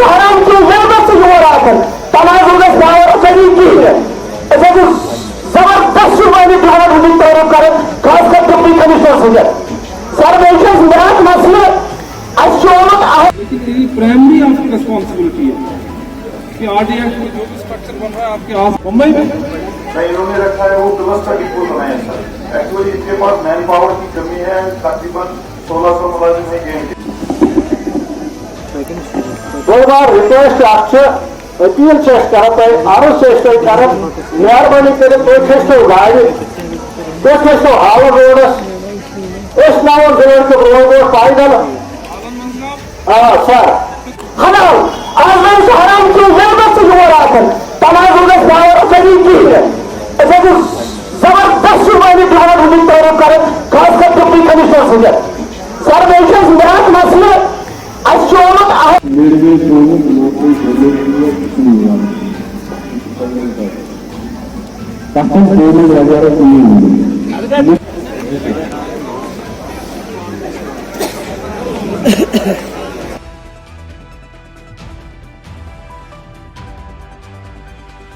حرام کی غربت سے ہو رہا تھا تنازع دعوت شریف کی ہے ایسے زبردست شمالی ڈیولپ ہونے تعارف کریں، خاص کر ڈپٹی کمشنر سے سر میشن بیان مسئلہ لیکن پرائمری آپ کی ریسپانسبلٹی ہے کہ RDX میں جو بھی اسٹرکچر بن رہا ہے آپ کے آس ممبئی میں انہوں نے رکھا ہے وہ کلسٹر ڈپو بنائے ہیں سر، ایکچولی اس کے پاس مین پاور کی کمی ہے، تقریباً 1600 ملازم ہیں گیم دو بار ریکویسٹ اپیل کران عرض کران مہربانی کر کھسو گاڑی تھی کھسو ہاور روڈس نو گیٹ کے برو پائدل سر حرام آج حرام کی غربت سے ہو رہا تھا تنازع دعوت شریف کی ہے ایسے زبردست شمالی ڈیولپ ہونے تعارف کریں، خاص کر ڈپٹی کمشنر سے سر میشن بیان مسئلہ میرے